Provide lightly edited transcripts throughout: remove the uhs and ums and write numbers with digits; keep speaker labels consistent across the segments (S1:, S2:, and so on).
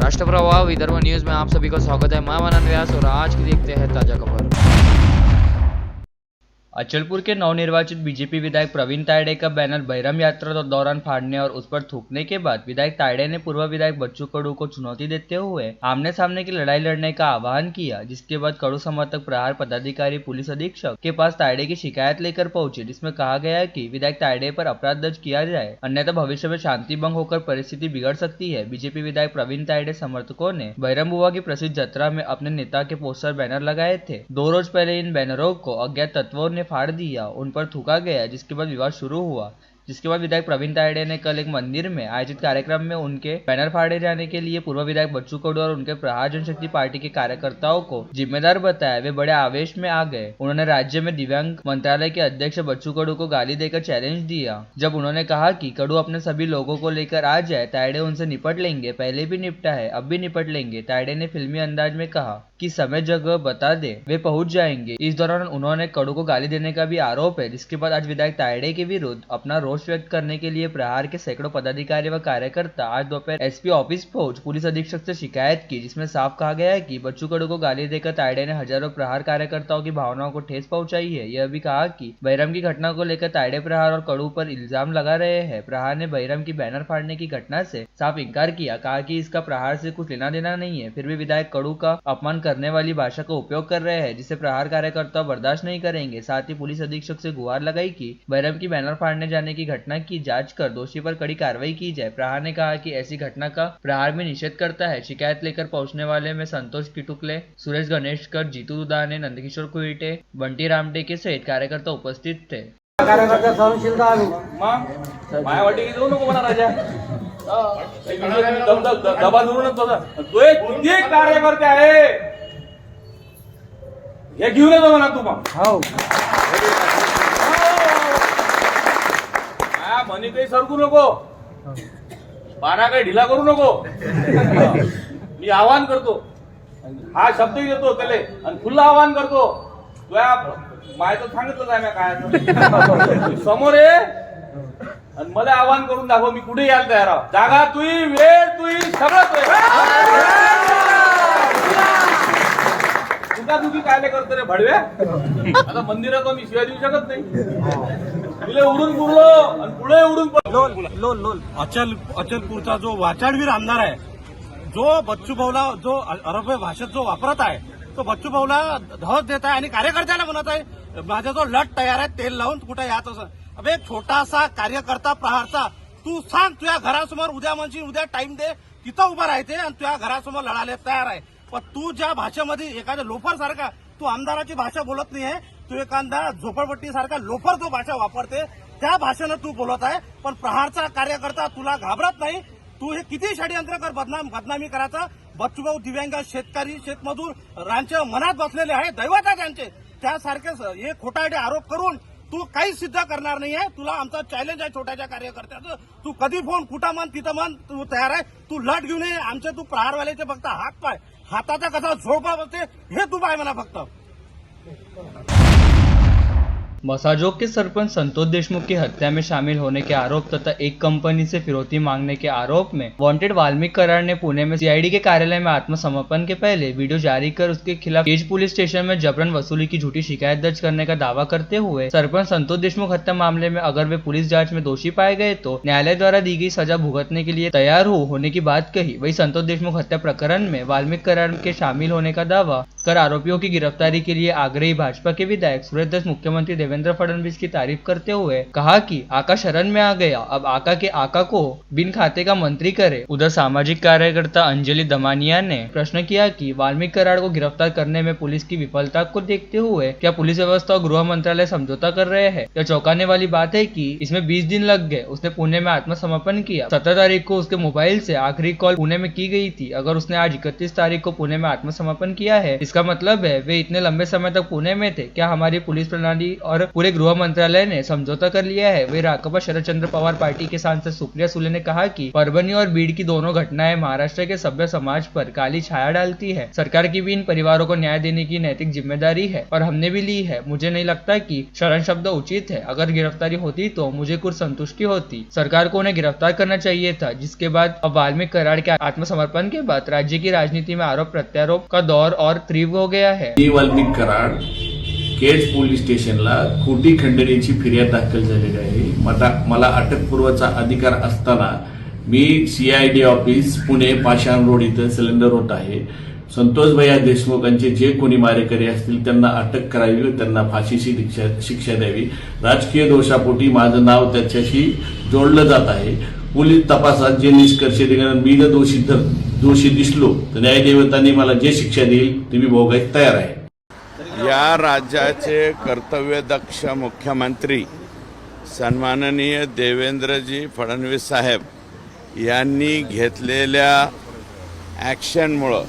S1: राष्ट्रप्रवाह Vidarbha news में आप सभी का स्वागत है। मैं मनन व्यास और आज की देखते हैं ताजा खबर।
S2: अचलपुर के नवनिर्वाचित बीजेपी विधायक प्रवीण तायड़े का बैनर बहिरम यात्रा दौरान फाड़ने और उस पर थूकने के बाद विधायक तायड़े ने पूर्व विधायक बच्चू कडू को चुनौती देते हुए आमने सामने की लड़ाई लड़ने का आह्वान किया, जिसके बाद कडू समर्थक प्रहार पदाधिकारी पुलिस अधीक्षक के पास तायड़े की शिकायत लेकर पहुंचे, जिसमें कहा गया कि विधायक तायड़े पर अपराध दर्ज किया जाए, अन्यथा भविष्य में शांति भंग होकर परिस्थिति बिगड़ सकती है। बीजेपी विधायक प्रवीण तायड़े समर्थकों ने बहिरम बुआ की प्रसिद्ध यात्रा में अपने नेता के पोस्टर बैनर लगाए थे। 2 रोज पहले इन बैनरों को अज्ञात तत्वों ने फाड़ दिया, उन पर थूका गया, जिसके बाद विवाद शुरू हुआ। जिसके बाद विधायक प्रवीण तायड़े ने कल एक मंदिर में आयोजित कार्यक्रम में उनके बैनर फाड़े जाने के लिए पूर्व विधायक बच्चू कडू और उनके प्रहार जनशक्ति पार्टी के कार्यकर्ताओं को जिम्मेदार बताया। वे बड़े आवेश में आ गए। उन्होंने राज्य में दिव्यांग मंत्रालय के अध्यक्ष बच्चू कडू को गाली देकर चैलेंज दिया। जब उन्होंने कहा कि कडू अपने सभी लोगों को लेकर आ जाए, तायड़े उनसे निपट लेंगे, पहले भी निपटा है, अब भी निपट लेंगे। तायड़े ने फिल्मी अंदाज में कहा कि समय जगह बता दे, वे पहुंच जाएंगे। इस दौरान उन्होंने कडू को गाली देने का भी आरोप है, जिसके बाद आज विधायक तायड़े के विरुद्ध अपना रोष व्यक्त करने के लिए प्रहार के सैकड़ों पदाधिकारी व कार्यकर्ता आज दोपहर एसपी ऑफिस पहुंच पुलिस अधीक्षक से शिकायत की, जिसमें साफ कहा गया है कि बच्चू कडू को गाली देकर तायड़े ने हजारों प्रहार कार्यकर्ताओं की भावनाओं को ठेस पहुंचाई है। यह भी कहा कि बहिरम की घटना को लेकर तायड़े प्रहार और कडू पर इल्जाम लगा रहे हैं। प्रहार ने बहिरम की बैनर फाड़ने की घटना से साफ इंकार किया, कहा कि इसका प्रहार से कुछ लेना देना नहीं है, फिर भी विधायक कडू का अपमान करने वाली भाषा का उपयोग कर रहे हैं, जिसे प्रहार कार्यकर्ता बर्दाश्त नहीं करेंगे। साथ ही पुलिस अधीक्षक से गुहार लगाई कि बहिरम की बैनर फाड़ने जाने की घटना की जांच कर दोषी पर कड़ी कार्रवाई की जाए। प्रहार ने कहा कि ऐसी घटना का प्रहार में निषेध करता है। शिकायत लेकर पहुंचने वाले में संतोष किटुकले, सुरेश गणेशकर, जीतू दुदाने, नंदकिशोर कुईटे, बंटी रामटेके सहित कार्यकर्ता उपस्थित थे।
S3: कार्यकर्ता सहनशीलता
S4: मायावाटी घेऊ नको म्हणा राजा दबा धरूनच तो एक किती कार्यकर्ते आहे हे घेऊन येतो म्हणा तू मग म्हणे काही सरकू नको, पाना काही ढिला करू नको। मी आवाहन करतो, हा शब्द देतो त्याला आणि फुल्ल आवाहन करतो, तुया मायचं सांगितलं आहे काय समोर ये आणि मला आवाहन करून दाखव, मी कुठे यायला तयार आहो। जागा तुई, वेळ तुई, सगळं तुका तुझी काय करतो रे भडवे। आता मंदिरात मी शिवाय देऊ शकत नाही, तुले उडून पुरलो आणि पुढे उडून
S3: लोल अचलपूरचा जो वाचाडवीर आमदार आहे, जो बच्चू भाऊला जो अरबी भाषेत जो वापरत आहे, तो बच्चू भाऊला धस देत आहे आणि कार्यकर्त्याला म्हणत आहे माझा जो लट तयार आहे तेल लावून कुठे यात असं। अबे छोटासा कार्यकर्ता प्रहारचा, तू सांग तुझ्या घरासमोर उद्या म्हणजे उद्या टाइम दे, तिथं उभा राहते आणि तुझ्या घरासमोर लढायला तयार आहे। पण तू ज्या भाषेमध्ये एखाद्या लोफर सारखा तू आमदाराची भाषा बोलत नाही आहे, तू एखादा झोपडपट्टी सारखा लोफर जो भाषा वापरते त्या भाषेनं तू बोलत आहे। पण प्रहारचा कार्यकर्ता तुला घाबरत नाही। तू हे किती षडयंत्र कर बदनामी करायचा। बच्चूभाऊ दिव्यांग शेतकरी शेतमजूर यांच्या मनात बसलेले आहे, दैवत आहे त्यांचे, त्यासारखे हे खोटारडे आरोप करून तू काही सिद्ध करणार नाही आहे। तुला आमचा चॅलेंज आहे छोट्याच्या कार्यकर्त्याचं, तू कधी फोन कुठं मन तिथं मन तू तयार आहे, तू लट घेऊन ये। आमचे तू प्रहारवाल्याचे फक्त हात पाय, हाताचा कसा झोडपा बसते हे तू पाय म्हणा फक्त।
S2: मसाजोग के सरपंच संतोष देशमुख की हत्या में शामिल होने के आरोप तथा एक कंपनी से फिरौती मांगने के आरोप में वांटेड वाल्मीकि कराड़ ने पुणे में सीआईडी के कार्यालय में आत्मसमर्पण के पहले वीडियो जारी कर उसके खिलाफ केज पुलिस स्टेशन में जबरन वसूली की झूठी शिकायत दर्ज करने का दावा करते हुए सरपंच संतोष देशमुख हत्या मामले में अगर वे पुलिस जांच में दोषी पाए गए तो न्यायालय द्वारा दी गई सजा भुगतने के लिए तैयार होने की बात कही। वही संतोष देशमुख हत्या प्रकरण में वाल्मीकि कराड़ के शामिल होने का दावा कर आरोपियों की गिरफ्तारी के लिए आग्रही भाजपा के विधायक सूर्यदास मुख्यमंत्री देवेंद्र फडणवीस की तारीफ करते हुए कहा कि आका शरण में आ गया, अब आका के आका को बिन खाते का मंत्री करे। उधर सामाजिक कार्यकर्ता अंजलि दमानिया ने प्रश्न किया कि वाल्मीकि कराड़ को गिरफ्तार करने में पुलिस की विफलता को देखते हुए क्या पुलिस व्यवस्था और गृह मंत्रालय समझौता कर रहे हैं। यह चौंकाने वाली बात है कि इसमें 20 दिन लग गए। उसने पुणे में आत्मसमर्पण किया। 17 तारीख को उसके मोबाइल से आखिरी कॉल पुणे में की गई थी। अगर उसने आज 31 तारीख को पुणे में आत्मसमर्पण किया है, इसका इसका मतलब है वे इतने लंबे समय तक पुणे में थे। क्या हमारी पुलिस प्रणाली और पूरे गृह मंत्रालय ने समझौता कर लिया है? वे राकांपा शरद चंद्र पवार पार्टी के सांसद सुप्रिया सुले ने कहा कि परभनी और बीड़ की दोनों घटनाएं महाराष्ट्र के सभ्य समाज पर काली छाया डालती है। सरकार की भी इन परिवारों को न्याय देने की नैतिक जिम्मेदारी है और हमने भी ली है। मुझे नहीं लगता कि शरण शब्द उचित है। अगर गिरफ्तारी होती तो मुझे कुछ संतुष्टि होती। सरकार को उन्हें गिरफ्तार करना चाहिए था, जिसके बाद अब वाल्मीकि कराड़ के आत्मसमर्पण के बाद राज्य की राजनीति में आरोप प्रत्यारोप का दौर और तीव्र हो गया है।
S5: वाल्मीकि कराड केज पोलीस स्टेशनला खोटी खंडणीची फिर्याद दाखल झालेली आहे। मला अटकपूर्वचा अधिकार असताना मी CID ऑफिस पुणे पाषाण रोड इथं सिलेंडर होत आहे। संतोष भैया देशमुखांचे जे कोणी मारेकरी असतील त्यांना अटक करावी व त्यांना फाशीची शिक्षा द्यावी। राजकीय दोषापोटी माझं नाव त्याच्याशी जोडलं जात आहे। पोलीस तपासात जे निष्कर्ष निघाले मी दोषी दिसलो तर न्यायदेवतांनी मला जे शिक्षा देईल ती मी भोगायला तयार आहे।
S6: या राज्याचे कर्तव्यदक्ष मुख्यमंत्री सन्माननीय देवेंद्रजी फडणवीस साहेब यांनी घेतलेल्या ॲक्शनमुळं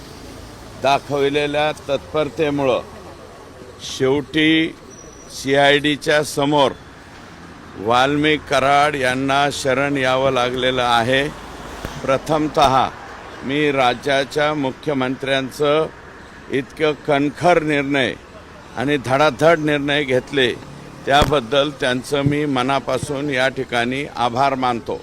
S6: दाखवलेल्या तत्परतेमुळं शेवटी CIDच्या समोर वाल्मीकि कराड यांना शरण यावं लागलेलं आहे। प्रथमतः मी राज्याच्या मुख्यमंत्र्यांचं इतकं कणखर निर्णय आणि धडाधड निर्णय घेतले त्याबद्दल त्यांचं मी मनापासून या ठिकाणी आभार मानतो।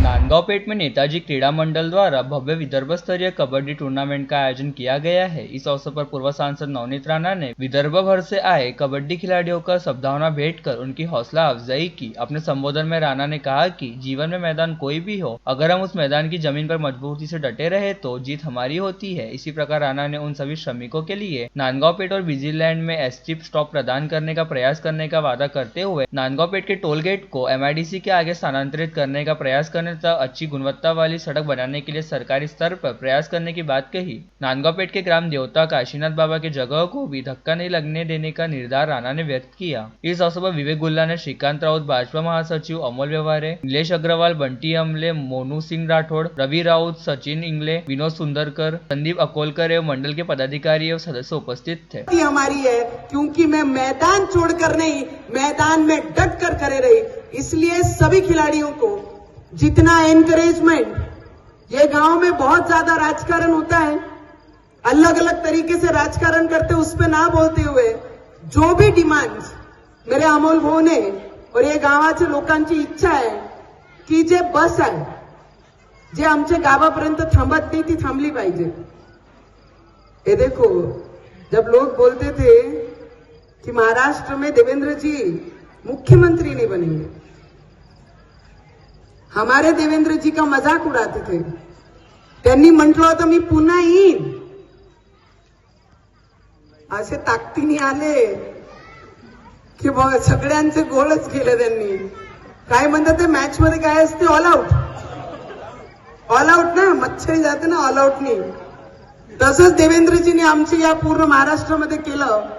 S2: नांदगांव पेठ में नेताजी क्रीड़ा मंडल द्वारा भव्य विदर्भ स्तरीय कबड्डी टूर्नामेंट का आयोजन किया गया है। इस अवसर पर पूर्व सांसद नवनीत राणा ने विदर्भ भर से आए कबड्डी खिलाड़ियों का सद्भावना भेंट कर उनकी हौसला अफजाई की। अपने संबोधन में राणा ने कहा कि जीवन में मैदान कोई भी हो, अगर हम उस मैदान की जमीन पर मजबूती से डटे रहे तो जीत हमारी होती है। इसी प्रकार राणा ने उन सभी श्रमिकों के लिए नांदगांव पेठ और विजिलैंड में एसटी स्टॉप प्रदान करने का प्रयास करने का वादा करते हुए नांदगांव पेठ के टोल गेट को MIDC के आगे स्थानांतरित करने का प्रयास करने तथा अच्छी गुणवत्ता वाली सड़क बनाने के लिए सरकारी स्तर पर प्रयास करने की बात कही। नांदगांव पेठ के ग्राम देवता काशीनाथ बाबा के जगह को भी धक्का नहीं लगने देने का निर्धार राणा ने व्यक्त किया। इस अवसर पर विवेक गुल्ला ने, श्रीकांत राउत, भाजपा महासचिव अमोल व्यवहारे, नीलेश अग्रवाल, बंटी अमले, मोनू सिंह राठौड़, रवि राउत, सचिन इंगले, विनोद सुंदरकर, संदीप अकोलकर एवं मंडल के पदाधिकारी एवं सदस्य उपस्थित थे।
S7: हमारी है क्योंकि मैं मैदान छोड़कर नहीं, मैदान में डट कर खड़े रही। इसलिए सभी खिलाड़ियों को जितना एनकरेजमेंट, ये गांव में बहुत ज्यादा राजकारण होता है, अलग अलग तरीके से राजकारण करते, उस पे ना बोलते हुए जो भी डिमांड्स मेरे अमोल भाऊ ने और ये गावाच्या लोकांची इच्छा आहे की जे बस आहे जे आमच्या गावापर्यंत थांबत नाही ती थांबली पाहिजे। ये देखो, जब लोग बोलते थे कि महाराष्ट्र में देवेंद्र जी मुख्यमंत्री नहीं बनेंगे, हमारे देवेंद्र जी का मजाक उड़ाते थे। त्यांनी म्हटलं होतं मी पुन्हा येईन, असे ताकदीने आले की सगळ्यांचे गोलच केले त्यांनी। काय म्हणतात ते मॅच मध्ये काय असते, ऑल आउट, ऑल आउट ना, मच्छरी जाते ना ऑल आउट नी, तसंच देवेंद्रजीने आमचे या पूर्ण महाराष्ट्रामध्ये केलं।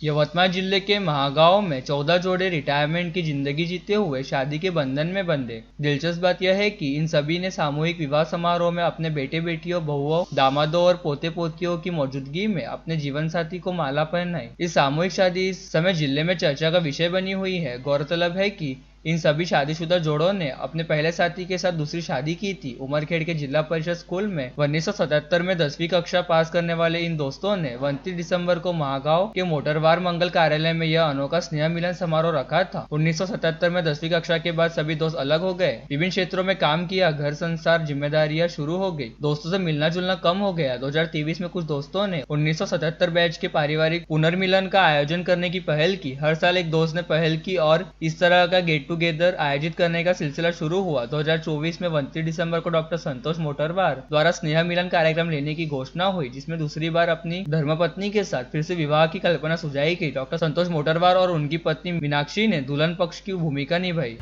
S2: यवतमाळ जिले के महागांव में 14 जोड़े रिटायरमेंट की जिंदगी जीते हुए शादी के बंधन में बंधे। दिलचस्प बात यह है कि इन सभी ने सामूहिक विवाह समारोह में अपने बेटे बेटियों, बहुओं, दामादों और पोते पोतियों की मौजूदगी में अपने जीवन साथी को माला पहनाई। इस सामूहिक शादी इस समय जिले में चर्चा का विषय बनी हुई है। गौरतलब है कि इन सभी शादीशुदा जोड़ों ने अपने पहले साथी के साथ दूसरी शादी की थी। उमरखेड़ के जिला परिषद स्कूल में 1977 में 10वीं कक्षा पास करने वाले इन दोस्तों ने 29 दिसंबर को महागांव के मोटरवार मंगल कार्यालय में यह अनोखा स्नेह मिलन समारोह रखा था। 1977 में 10वीं कक्षा के बाद सभी दोस्त अलग हो गए, विभिन्न क्षेत्रों में काम किया, घर संसार जिम्मेदारियां शुरू हो गई, दोस्तों से मिलना जुलना कम हो गया। 2023 में कुछ दोस्तों ने 1977 बैच के पारिवारिक पुनर्मिलन का आयोजन करने की पहल की। हर साल एक दोस्त ने पहल की और इस तरह का गेट टुगेदर आयोजित करने का सिलसिला शुरू हुआ। 2024 में 29 दिसंबर को डॉक्टर संतोष मोटरवार द्वारा स्नेह मिलन कार्यक्रम लेने की घोषणा हुई, जिसमें दूसरी बार अपनी धर्मपत्नी के साथ फिर से विवाह की कल्पना सुझाई गई। डॉक्टर संतोष मोटरवार और उनकी पत्नी मीनाक्षी ने दुल्हन पक्ष की भूमिका निभाई।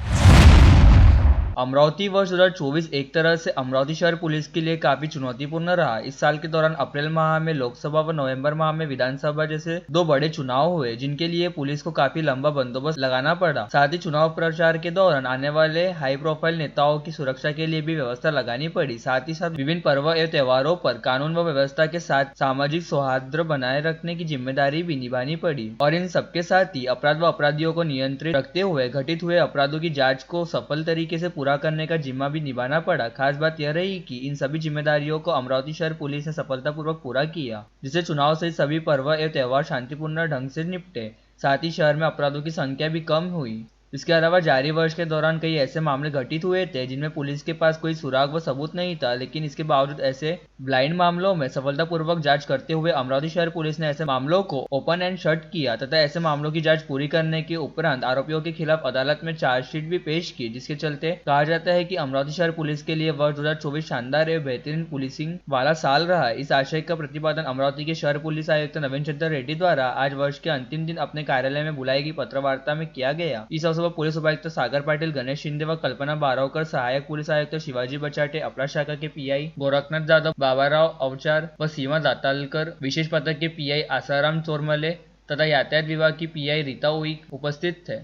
S2: अमरावती वर्ष 2024 एक तरह से अमरावती शहर पुलिस के लिए काफी चुनौतीपूर्ण रहा। इस साल के दौरान अप्रैल माह में लोकसभा व नवंबर माह में विधानसभा जैसे दो बड़े चुनाव हुए, जिनके लिए पुलिस को काफी लंबा बंदोबस्त लगाना पड़ा। साथ ही चुनाव प्रचार के दौरान आने वाले हाई प्रोफाइल नेताओं की सुरक्षा के लिए भी व्यवस्था लगानी पड़ी। साथ ही साथ विभिन्न पर्व एवं त्योहारों पर कानून व व्यवस्था के साथ सामाजिक सौहार्द बनाए रखने की जिम्मेदारी भी निभानी पड़ी। और इन सबके साथ ही अपराध व अपराधियों को नियंत्रित रखते हुए घटित हुए अपराधों की जांच को सफल तरीके से पूरा करने का जिम्मा भी निभाना पड़ा। खास बात यह रही कि इन सभी जिम्मेदारियों को अमरावती शहर पुलिस ने सफलतापूर्वक पूरा किया, जिससे चुनाव सहित सभी पर्व एवं त्योहार शांतिपूर्ण ढंग से निपटे। साथ ही शहर में अपराधों की संख्या भी कम हुई। इसके अलावा जारी वर्ष के दौरान कई ऐसे मामले घटित हुए थे जिनमें पुलिस के पास कोई सुराग व सबूत नहीं था, लेकिन इसके बावजूद ऐसे ब्लाइंड मामलों में सफलतापूर्वक जांच करते हुए अमरावती शहर पुलिस ने ऐसे मामलों को ओपन एंड शट किया तथा ऐसे मामलों की जांच पूरी करने के उपरांत आरोपियों के खिलाफ अदालत में चार्जशीट भी पेश की, जिसके चलते कहा जाता है कि अमरावती शहर पुलिस के लिए वर्ष 2024 शानदार एवं बेहतरीन पुलिसिंग वाला साल रहा। इस आशय का प्रतिपादन अमरावती के शहर पुलिस आयुक्त नवीन चंद्र रेड्डी द्वारा आज वर्ष के अंतिम दिन अपने कार्यालय में बुलाई गई पत्रवार्ता में किया गया। इस अवसर पर पुलिस उपायुक्त सागर पाटिल, गणेश शिंदे व कल्पना बारावकर, सहायक पुलिस आयुक्त शिवाजी बचाटे, अपराध शाखा के पीआई गोरखनाथ जाधव, बाबाराव अवचार व सीमा दातालकर, विशेष पथक के पीआई आसाराम चोरमले तथा यातायात विभाग की पीआई रीता उइक उपस्थित थे।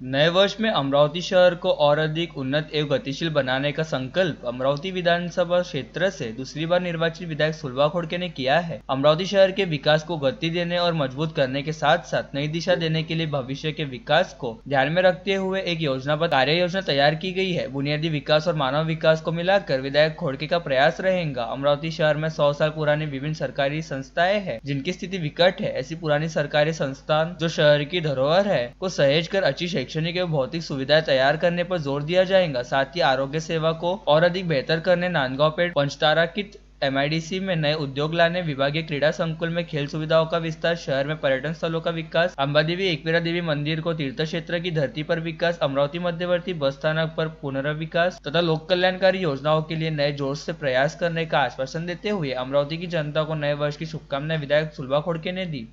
S2: नए वर्ष में अमरावती शहर को और अधिक उन्नत एवं गतिशील बनाने का संकल्प अमरावती विधानसभा क्षेत्र से दूसरी बार निर्वाचित विधायक सुलभा खोड़के ने किया है। अमरावती शहर के विकास को गति देने और मजबूत करने के साथ साथ नई दिशा देने के लिए भविष्य के विकास को ध्यान में रखते हुए एक योजनाबद्ध कार्य योजना तैयार की गई है। बुनियादी विकास और मानव विकास को मिलाकर विधायक खोड़के का प्रयास रहेगा। अमरावती शहर में 100 साल पुरानी विभिन्न सरकारी संस्थाएं हैं जिनकी स्थिति विकट है। ऐसी पुरानी सरकारी संस्थान जो शहर की धरोहर है को सहेज कर अच्छी शैक्षणिक एवं भौतिक सुविधाएं तैयार करने पर जोर दिया जाएगा। साथ ही आरोग्य सेवा को और अधिक बेहतर करने नांदगांव पेट पंचतारा की MIDC में नए उद्योग लाने, विभागीय क्रीड़ा संकुल में खेल सुविधाओं का विस्तार, शहर में पर्यटन स्थलों का विकास, अंबा देवी एकवीरा देवी मंदिर को तीर्थ क्षेत्र की धरती पर विकास, अमरावती मध्यवर्ती बस स्थानक पर पुनर्विकास तथा लोक कल्याणकारी योजनाओं के लिए नए जोश से प्रयास करने का आश्वासन देते हुए अमरावती की जनता को नए वर्ष की शुभकामनाएं विधायक सुलभा खोड़के ने दी।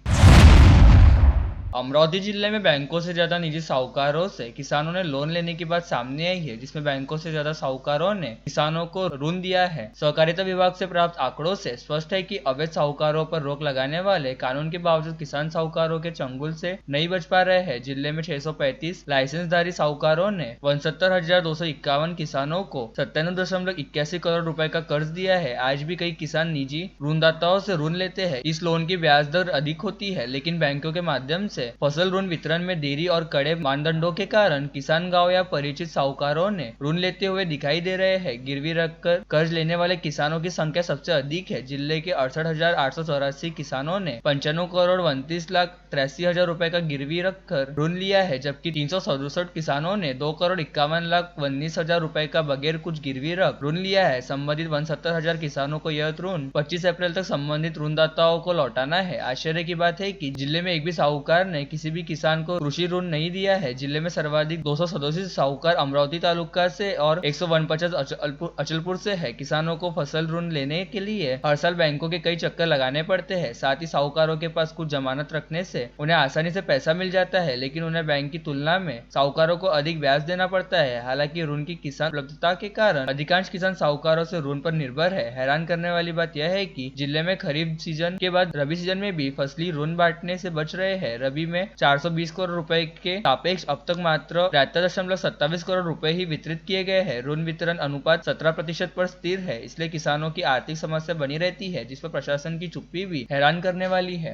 S2: अमरावती जिले में बैंकों से ज्यादा निजी साहूकारों से किसानों ने लोन लेने की बात सामने आई है, जिसमें बैंकों से ज्यादा साहूकारों ने किसानों को ऋण दिया है। सहकारिता विभाग से प्राप्त आंकड़ों से स्पष्ट है कि अवैध साहूकारों पर रोक लगाने वाले कानून के बावजूद किसान साहूकारों के चंगुल से नहीं बच पा रहे हैं। जिले में 635 लाइसेंसधारी साहूकारों ने 69,251 किसानों को 97.81 करोड़ रुपए का कर्ज दिया है। आज भी कई किसान निजी ऋणदाताओं से ऋण लेते हैं। इस लोन की ब्याज दर अधिक होती है, लेकिन बैंकों के माध्यम से फसल ऋण वितरण में देरी और कड़े मानदंडों के कारण किसान गांव या परिचित साहूकारों ने ऋण लेते हुए दिखाई दे रहे हैं। गिरवी रखकर कर्ज लेने वाले किसानों की संख्या सबसे अधिक है। जिले के 68,884 किसानों ने 95,29,83,000 रुपए का गिरवी रखकर ऋण लिया है, जबकि 367 किसानों ने 2,51,19,000 रुपए का बगैर कुछ गिरवी रख ऋण लिया है। संबंधित 69,000 किसानों को यह ऋण 25 अप्रैल तक संबंधित ऋणदाताओं को लौटाना है। आश्चर्य की बात है कि जिले में एक भी साहूकार ने किसी भी किसान को कृषि ऋण नहीं दिया है। जिले में सर्वाधिक 237 साहूकार अमरावती तालुका से और 149 अचलपुर से है। किसानों को फसल ऋण लेने के लिए हर साल बैंकों के कई चक्कर लगाने पड़ते हैं। साथ ही साहूकारों के पास कुछ जमानत रखने से उन्हें आसानी से पैसा मिल जाता है, लेकिन उन्हें बैंक की तुलना में साहूकारों को अधिक ब्याज देना पड़ता है। हालांकि ऋण की किसान उपलब्धता के कारण अधिकांश किसान साहूकारों से ऋण पर निर्भर है। हैरान करने वाली बात यह है कि जिले में खरीफ सीजन के बाद रबी सीजन में भी फसली ऋण बांटने से बच रहे हैं। रबी में 420 करोड़ रुपए के सापेक्ष अब तक मात्र 73.27 करोड़ रुपए ही वितरित किए गए हैं। ऋण वितरण अनुपात 17% पर स्थिर है, इसलिए किसानों की आर्थिक समस्या बनी रहती है, जिस पर प्रशासन की चुप्पी भी हैरान करने वाली है।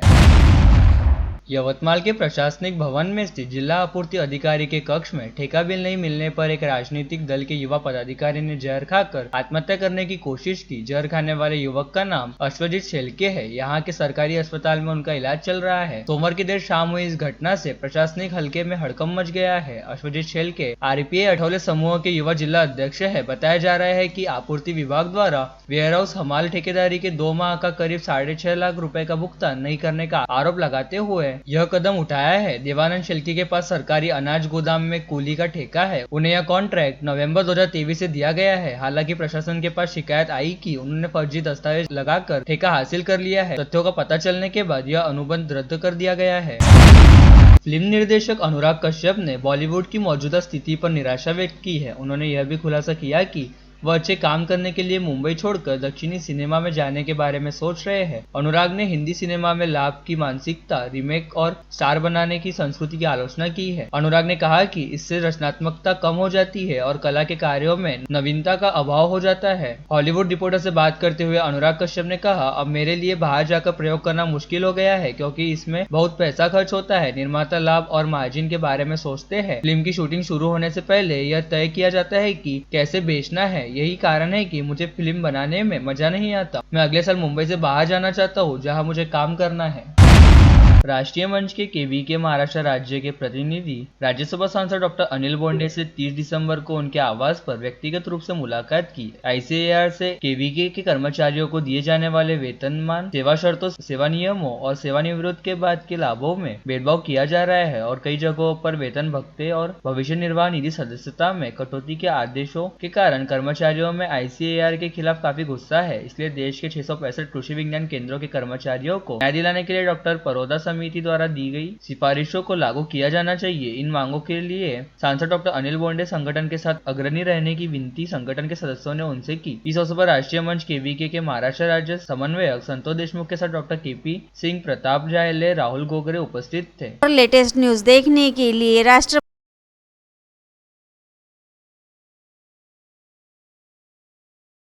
S2: यवतमाल के प्रशासनिक भवन में स्थित जिला आपूर्ति अधिकारी के कक्ष में ठेका बिल नहीं मिलने पर एक राजनीतिक दल के युवा पदाधिकारी ने जहर खाकर आत्महत्या करने की कोशिश की। जहर खाने वाले युवक का नाम अश्वजीत शेलके है। यहाँ के सरकारी अस्पताल में उनका इलाज चल रहा है। सोमवार की देर शाम हुई इस घटना से प्रशासनिक हलके में हड़कंप मच गया है। अश्वजीत शेलके RPA अठौले समूह के युवा जिला अध्यक्ष है। बताया जा रहा है कि आपूर्ति विभाग द्वारा वेयरहाउस हमाल ठेकेदारी के 2 माह का करीब 6.5 लाख रुपए का भुगतान नहीं करने का आरोप लगाते हुए यह कदम उठाया है। देवानंद शेलके के पास सरकारी अनाज गोदाम में कूली का ठेका है। उन्हें यह कॉन्ट्रैक्ट नवंबर 2023 से दिया गया है। हालांकि प्रशासन के पास शिकायत आई कि उन्होंने फर्जी दस्तावेज लगाकर ठेका हासिल कर लिया है। तथ्यों का पता चलने के बाद यह अनुबंध रद्द कर दिया गया है। फिल्म निर्देशक अनुराग कश्यप ने बॉलीवुड की मौजूदा स्थिति पर निराशा व्यक्त की है। उन्होंने यह भी खुलासा किया कि वह अच्छे काम करने के लिए मुंबई छोड़कर दक्षिणी सिनेमा में जाने के बारे में सोच रहे हैं। अनुराग ने हिंदी सिनेमा में लाभ की मानसिकता, रीमेक और स्टार बनाने की संस्कृति की आलोचना की है। अनुराग ने कहा कि इससे रचनात्मकता कम हो जाती है और कला के कार्यों में नवीनता का अभाव हो जाता है। हॉलीवुड रिपोर्टर से बात करते हुए अनुराग कश्यप ने कहा, अब मेरे लिए बाहर जाकर प्रयोग करना मुश्किल हो गया है क्योंकि इसमें बहुत पैसा खर्च होता है। निर्माता लाभ और मार्जिन के बारे में सोचते हैं। फिल्म की शूटिंग शुरू होने से पहले यह तय किया जाता है कि कैसे बेचना है। यही कारण है कि मुझे फिल्म बनाने में मजा नहीं आता। मैं अगले साल मुंबई से बाहर जाना चाहता हूँ जहाँ मुझे काम करना है। राष्ट्रीय मंच के केवीके महाराष्ट्र राज्य के प्रतिनिधि राज्यसभा सांसद डॉक्टर अनिल बोंडे से 30 दिसंबर को उनके आवास पर व्यक्तिगत रूप से मुलाकात की। आईसीएआर से केवीके के कर्मचारियों को दिए जाने वाले वेतनमान, सेवा शर्तों, सेवा नियमों और सेवानिवृत्ति के बाद के लाभों में भेदभाव किया जा रहा है और कई जगहों पर वेतन भत्ते और भविष्य निर्वाह निधि सदस्यता में कटौती के आदेशों के कारण कर्मचारियों में आईसीएआर के खिलाफ काफी गुस्सा है। इसलिए देश के 665 कृषि विज्ञान केंद्रों के कर्मचारियों को न्याय दिलाने के लिए डॉक्टर परोदा समिति द्वारा दी गई सिफारिशों को लागू किया जाना चाहिए। इन मांगों के लिए सांसद डॉक्टर अनिल बोंडे संगठन के साथ अग्रणी रहने की विनती संगठन के सदस्यों ने उनसे की। इस अवसर पर राष्ट्रीय मंच केवीके के महाराष्ट्र राज्य समन्वयक संतोष देशमुख के साथ डॉक्टर केपी सिंह, प्रताप जायले, राहुल गोगरे उपस्थित थे।
S8: और लेटेस्ट न्यूज देखने के लिए राष्ट्र